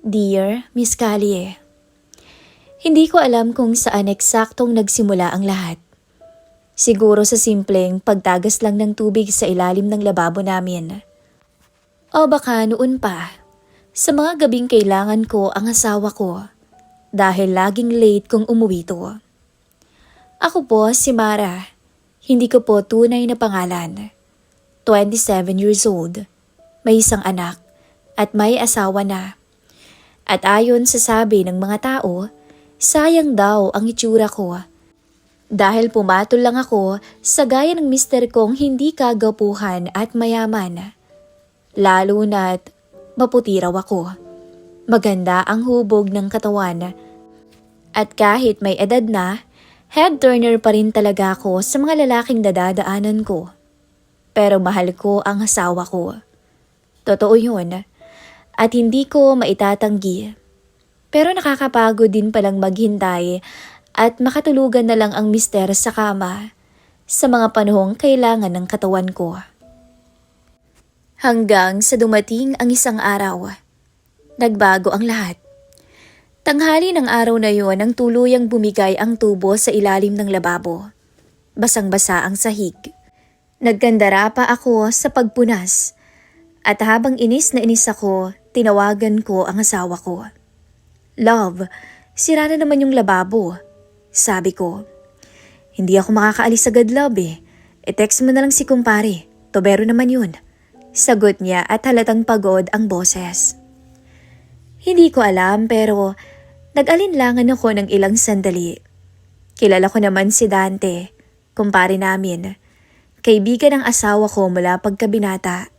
Dear Miss Callie, hindi ko alam kung saan eksaktong nagsimula ang lahat. Siguro sa simpleng pagtagas lang ng tubig sa ilalim ng lababo namin. O baka noon pa, sa mga gabing kailangan ko ang asawa ko dahil laging late kung umuwi to. Ako po si Mara, hindi ko po tunay na pangalan. 27 years old, may isang anak at may asawa na. At ayon sa sabi ng mga tao, sayang daw ang itsura ko. Dahil pumatol lang ako sa gaya ng mister kong hindi kagapuhan at mayaman. Lalo na't maputi raw ako. Maganda ang hubog ng katawan. At kahit may edad na, head turner pa rin talaga ako sa mga lalaking dadadaanan ko. Pero mahal ko ang asawa ko. Totoo yun. At hindi ko maitatanggi. Pero nakakapagod din palang maghintay at makatulugan na lang ang mister sa kama sa mga panahong kailangan ng katawan ko. Hanggang sa dumating ang isang araw, nagbago ang lahat. Tanghali ng araw na yon ang tuluyang bumigay ang tubo sa ilalim ng lababo. Basang-basa ang sahig. Nagkandara pa ako sa pagpunas at habang inis na inis ako, tinawagan ko ang asawa ko. Love, sira na naman yung lababo. Sabi ko. Hindi ako makakaalis agad, love eh. E-text mo na lang si kumpare. Tobero naman yun. Sagot niya at halatang pagod ang boses. Hindi ko alam pero nag-alinlangan ako ng ilang sandali. Kilala ko naman si Dante, kumpare namin. Kaibigan ng asawa ko mula pagkabinata.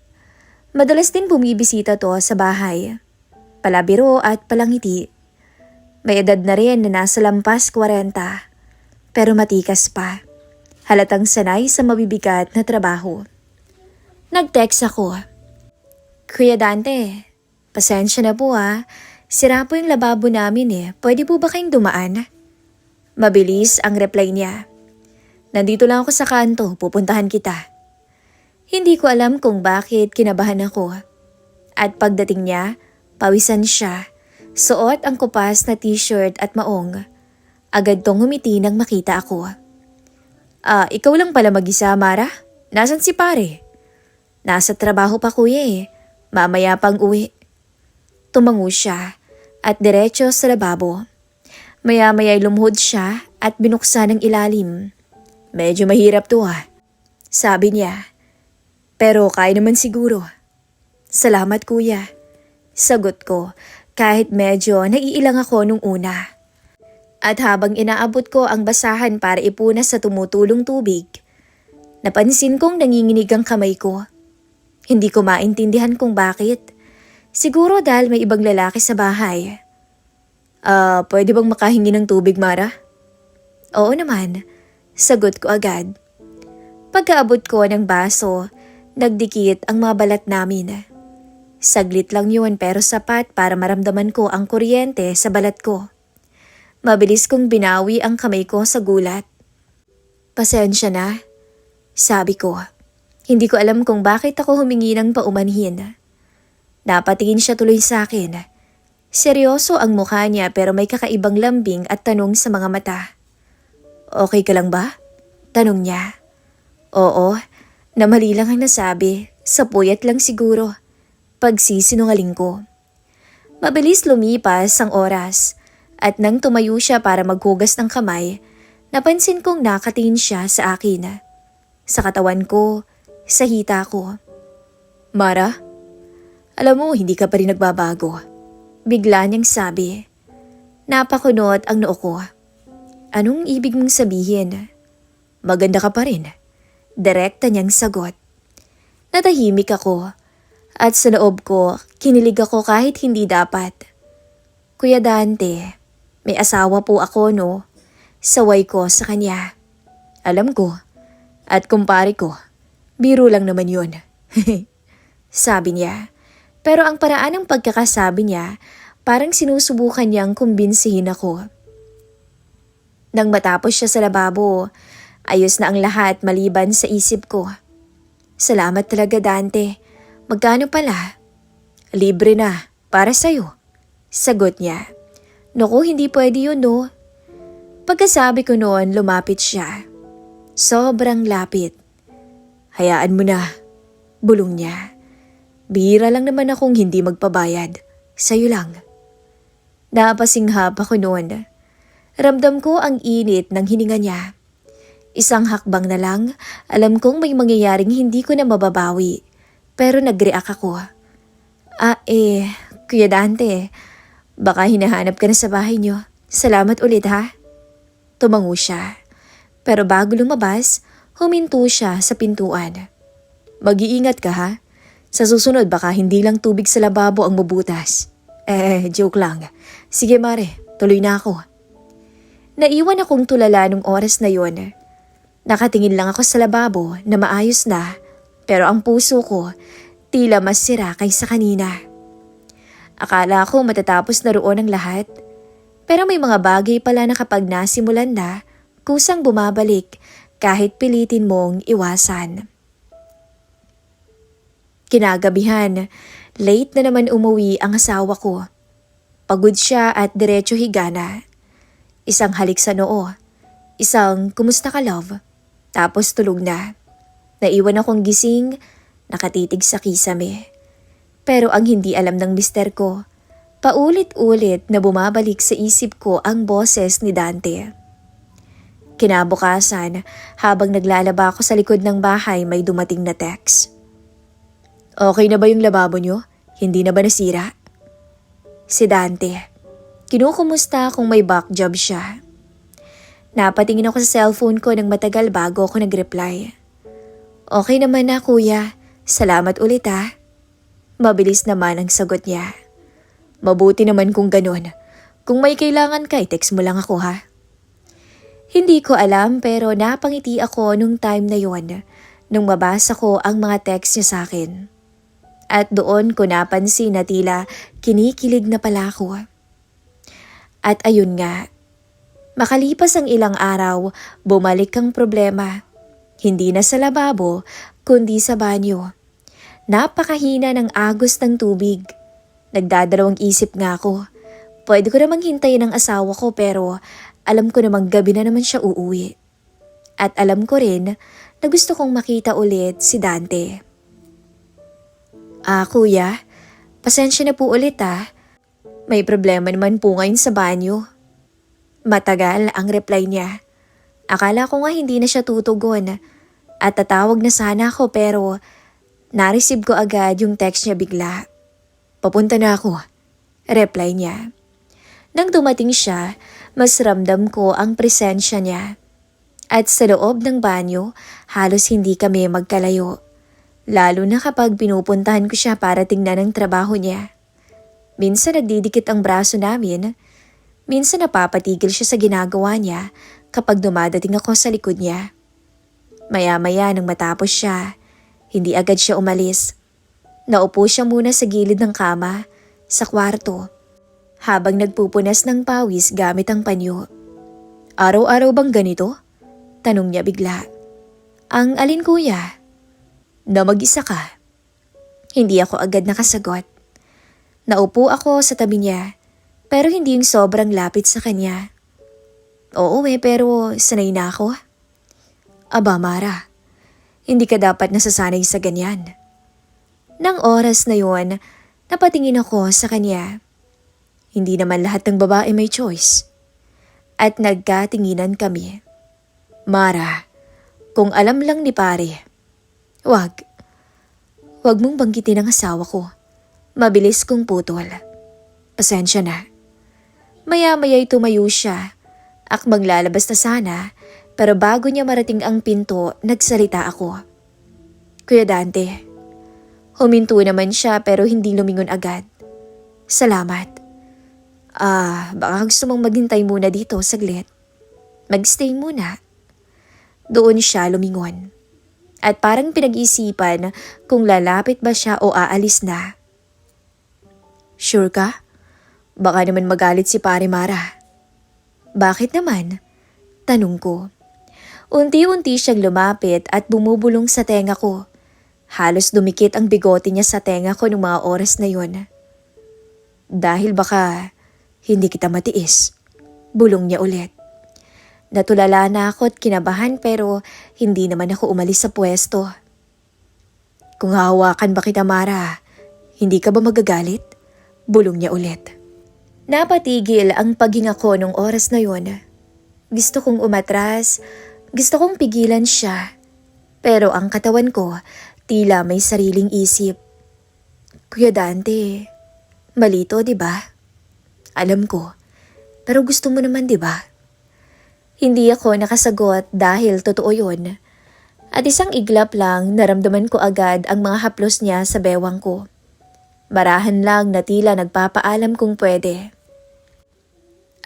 Madalas din bumibisita to sa bahay. Palabiro at palangiti. May edad na rin na nasa lampas 40. Pero matikas pa. Halatang sanay sa mabibigat na trabaho. Nag-text ako. Kuya Dante, pasensya na po ah. Sira po yung lababo namin eh. Pwede po ba kayong dumaan? Mabilis ang reply niya. Nandito lang ako sa kanto, pupuntahan kita. Hindi ko alam kung bakit kinabahan ako. At pagdating niya, pawisan siya. Suot ang kupas na t-shirt at maong. Agad tong humiti nang makita ako. Ikaw lang pala mag-isa, Mara? Nasaan si pare? Nasa trabaho pa kuya eh. Mamaya pang uwi. Tumango siya at diretso sa lababo. Maya-maya'y lumuhod siya at binuksan ang ilalim. Medyo mahirap to ah. Sabi niya. Pero kaya naman siguro. Salamat kuya. Sagot ko kahit medyo naiilang ako nung una. At habang inaabot ko ang basahan para ipunas sa tumutulong tubig, napansin kong nanginginig ang kamay ko. Hindi ko maintindihan kung bakit. Siguro dahil may ibang lalaki sa bahay. Pwede bang makahingi ng tubig, Mara? Oo naman. Sagot ko agad. Pagkaabot ko ng baso, nagdikit ang mga balat namin. Saglit lang yun pero sapat para maramdaman ko ang kuryente sa balat ko. Mabilis kong binawi ang kamay ko sa gulat. Pasensya na, sabi ko. Hindi ko alam kung bakit ako humingi ng paumanhin. Napatingin siya tuloy sa akin. Seryoso ang mukha niya pero may kakaibang lambing at tanong sa mga mata. Okay ka lang ba? Tanong niya. Oo, na mali lang ang nasabi. Sa puyat lang siguro. Pagsisinungaling ko. Mabilis lumipas ang oras at nang tumayo siya para maghugas ng kamay, napansin kong nakatingin siya sa akin. Sa katawan ko, sa hita ko. Mara, alam mo hindi ka pa rin nagbabago. Bigla niyang sabi. Napakunot ang noo ko. Anong ibig mong sabihin? Maganda ka pa rin. Direkta niyang sagot. Natahimik ako. At sa loob ko, kinilig ako kahit hindi dapat. Kuya Dante, may asawa po ako no? Saway ko sa kanya. Alam ko. At kumpare ko, biro lang naman yun. Sabi niya. Pero ang paraan ng pagkakasabi niya, parang sinusubukan niyang kumbinsihin ako. Nang matapos siya sa lababo, ayos na ang lahat maliban sa isip ko. Salamat talaga Dante. Magkano pala? Libre na, para sa'yo. Sagot niya. Naku, hindi pwede yun no. Pagkasabi ko noon, lumapit siya. Sobrang lapit. Hayaan mo na. Bulong niya. Bihira lang naman akong hindi magpabayad. Sa'yo lang. Napasinghap ako noon. Ramdam ko ang init ng hininga niya. Isang hakbang na lang, alam kong may mangyayaring hindi ko na mababawi. Pero nag-react ako. Kuya Dante, baka hinahanap ka na sa bahay niyo. Salamat ulit ha. Tumango siya. Pero bago lumabas, huminto siya sa pintuan. Mag-iingat ka ha. Sa susunod baka hindi lang tubig sa lababo ang mabutas. Joke lang. Sige Mare, tuloy na ako. Naiwan akong tulala nung oras na yon. Nakatingin lang ako sa lababo na maayos na, pero ang puso ko tila mas sira kaysa kanina. Akala ko matatapos na roon ang lahat, pero may mga bagay pala na kapag nasimulan na, kusang bumabalik kahit pilitin mong iwasan. Kinagabihan, late na naman umuwi ang asawa ko. Pagod siya at diretso higa na. Isang halik sa noo, isang kumusta ka love, tapos tulog na. Naiwan akong gising, nakatitig sa kisame. Pero ang hindi alam ng mister ko, paulit-ulit na bumabalik sa isip ko ang boses ni Dante. Kinabukasan, habang naglalaba ako sa likod ng bahay, may dumating na text. Okay na ba yung lababo nyo? Hindi na ba nasira? Si Dante. Kinukumusta kung may back job siya. Napatingin ako sa cellphone ko ng matagal bago ako nag-reply. Okay naman na kuya, salamat ulit ha. Mabilis naman ang sagot niya. Mabuti naman kung ganun. Kung may kailangan ka, text mo lang ako ha. Hindi ko alam pero napangiti ako nung time na yon nung mabasa ko ang mga text niya sa akin. At doon ko napansin na tila kinikilig na pala ako. At ayun nga, makalipas ang ilang araw, bumalik ang problema. Hindi na sa lababo, kundi sa banyo. Napakahina ng agos ng tubig. Nagdadalawang isip nga ako. Pwede ko namang hintayin ang asawa ko pero alam ko namang gabi na naman siya uuwi. At alam ko rin na gusto kong makita ulit si Dante. Kuya, pasensya na po ulit May problema naman po ngayon sa banyo. Matagal ang reply niya. Akala ko nga hindi na siya tutugon at tatawag na sana ako pero na-receive ko agad yung text niya bigla. Papunta na ako. Reply niya. Nang dumating siya, mas ramdam ko ang presensya niya. At sa loob ng banyo, halos hindi kami magkalayo. Lalo na kapag pinupuntahan ko siya para tingnan ang trabaho niya. Minsan nagdidikit ang braso namin. Minsan napapatigil siya sa ginagawa niya kapag dumadating ako sa likod niya. Maya-maya nang matapos siya, hindi agad siya umalis. Naupo siya muna sa gilid ng kama, sa kwarto, habang nagpupunas ng pawis gamit ang panyo. Araw-araw bang ganito? Tanong niya bigla. Ang alin kuya? Na mag-isa ka? Hindi ako agad nakasagot. Naupo ako sa tabi niya, pero hindi yung sobrang lapit sa kanya. Oo pero sanay na ako. Aba Mara, hindi ka dapat nasasanay sa ganyan. Nang oras na yon, napatingin ako sa kanya. Hindi naman lahat ng babae may choice. At nagkatinginan kami. Mara, kung alam lang ni pare, wag mong banggitin ang asawa ko. Mabilis kong putol. Pasensya na. Maya-maya'y tumayo siya. Akmang lalabas na sana, pero bago niya marating ang pinto, nagsalita ako. Kuya Dante. Huminto naman siya pero hindi lumingon agad. Salamat. Baka gusto mong maghintay muna dito saglit. Magstay muna. Doon siya lumingon. At parang pinag-isipan kung lalapit ba siya o aalis na. Sure ka? Baka naman magalit si Pare Mara. Bakit naman? Tanong ko. Unti-unti siyang lumapit at bumubulong sa tenga ko. Halos dumikit ang bigote niya sa tenga ko nung mga oras na yun. Dahil baka hindi kita matiis. Bulong niya ulit. Natulala na ako at kinabahan pero hindi naman ako umalis sa pwesto. Kung hahawakan ba kita, Mara, hindi ka ba magagalit? Bulong niya ulit. Napatigil ang paghinga ko nung oras na yun. Gusto kong umatras, gusto kong pigilan siya. Pero ang katawan ko, tila may sariling isip. Kuya Dante, malito, di ba? Alam ko, pero gusto mo naman, di ba? Hindi ako nakasagot dahil totoo yun. At isang iglap lang naramdaman ko agad ang mga haplos niya sa bewang ko. Marahan lang na tila nagpapaalam kung pwede.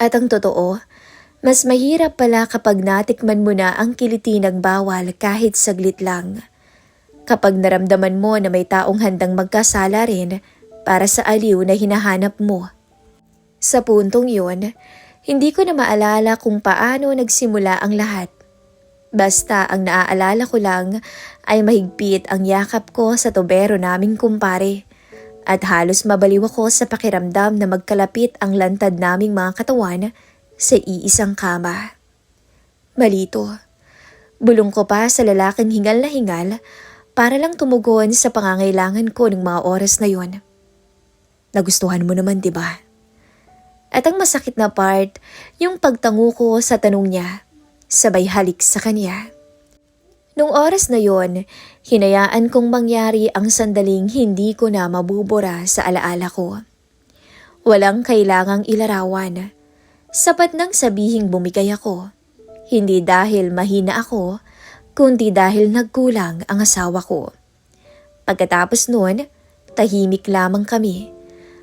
At ang totoo, mas mahirap pala kapag natikman mo na ang kiliti ng bawal kahit saglit lang. Kapag naramdaman mo na may taong handang magkasala rin para sa aliw na hinahanap mo. Sa puntong yun, hindi ko na maalala kung paano nagsimula ang lahat. Basta ang naaalala ko lang ay mahigpit ang yakap ko sa tubero naming kumpare. At halos mabaliw ako sa pakiramdam na magkalapit ang lantad naming mga katawan sa iisang kama. Malito. Bulong ko pa sa lalaking hingal na hingal para lang tumugon sa pangangailangan ko ng mga oras na yon. Nagustuhan mo naman, di ba? At ang masakit na part, yung pagtango ko sa tanong niya, sabay halik sa kanya. Nung oras na yon, hinayaan kong mangyari ang sandaling hindi ko na mabubura sa alaala ko. Walang kailangang ilarawan. Sapat nang sabihing bumigay ako. Hindi dahil mahina ako, kundi dahil nagkulang ang asawa ko. Pagkatapos nun, tahimik lamang kami.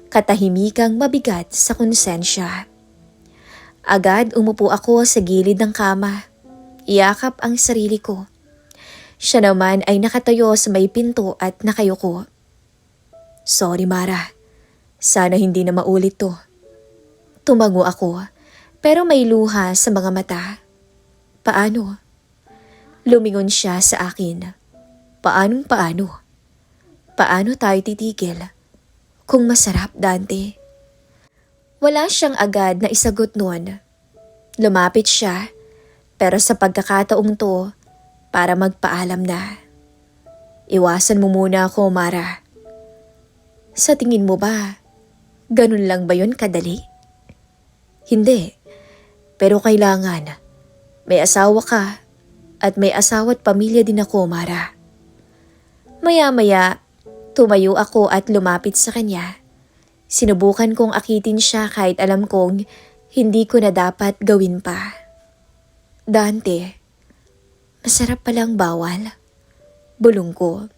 Katahimikang mabigat sa konsensya. Agad umupo ako sa gilid ng kama. Iyakap ang sarili ko. Siya naman ay nakatayo sa may pinto at nakayuko. Sorry, Mara. Sana hindi na maulit to. Tumango ako, pero may luha sa mga mata. Paano? Lumingon siya sa akin. Paanong paano? Paano tayo titigil? Kung masarap, Dante. Wala siyang agad na isagot noon. Lumapit siya, pero sa pagkakataong to, para magpaalam na. Iwasan mo muna ako, Mara. Sa tingin mo ba, ganun lang ba yun kadali? Hindi, pero kailangan. May asawa ka, at may asawa at pamilya din ako, Mara. Maya-maya, tumayo ako at lumapit sa kanya. Sinubukan kong akitin siya kahit alam kong hindi ko na dapat gawin pa. Dante, masarap palang bawal. Bulong ko.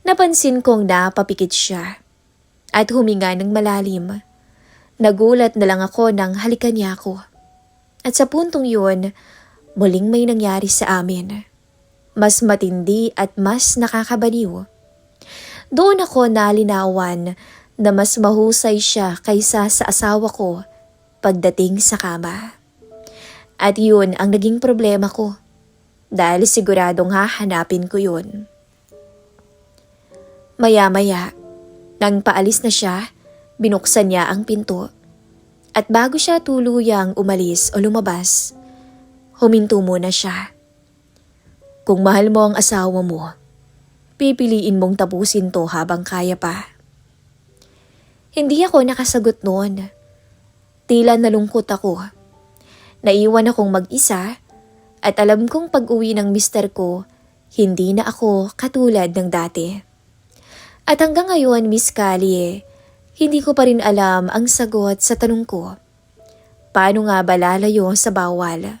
Napansin kong napapikit siya at huminga ng malalim. Nagulat na lang ako nang halikan niya ako. At sa puntong yun, muling may nangyari sa amin. Mas matindi at mas nakakabaliw. Doon ako nalinawan na mas mahusay siya kaysa sa asawa ko pagdating sa kama. At yun ang naging problema ko. Dahil siguradong hahanapin ko yun. Maya-maya, nang paalis na siya, binuksan niya ang pinto. At bago siya tuluyang umalis o lumabas, huminto muna siya. Kung mahal mo ang asawa mo, pipiliin mong tapusin to habang kaya pa. Hindi ako nakasagot noon. Tila nalungkot ako. Naiwan akong mag-isa at alam kong pag-uwi ng mister ko, hindi na ako katulad ng dati. At hanggang ngayon, Miss Callie, hindi ko pa rin alam ang sagot sa tanong ko. Paano nga ba lalayo sa bawal?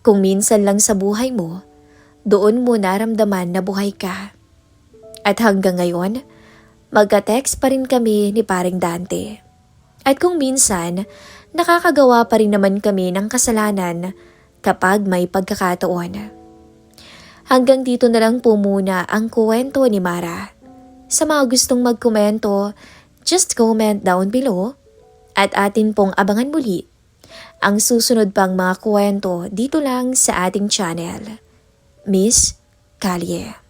Kung minsan lang sa buhay mo, doon mo naramdaman na buhay ka. At hanggang ngayon, magka-text pa rin kami ni paring Dante. At kung minsan, nakakagawa pa rin naman kami ng kasalanan kapag may pagkakataon. Hanggang dito na lang po muna ang kwento ni Mara. Sa mga gustong magkomento, just comment down below at atin pong abangan muli ang susunod pang mga kwento dito lang sa ating channel. Miss Callie.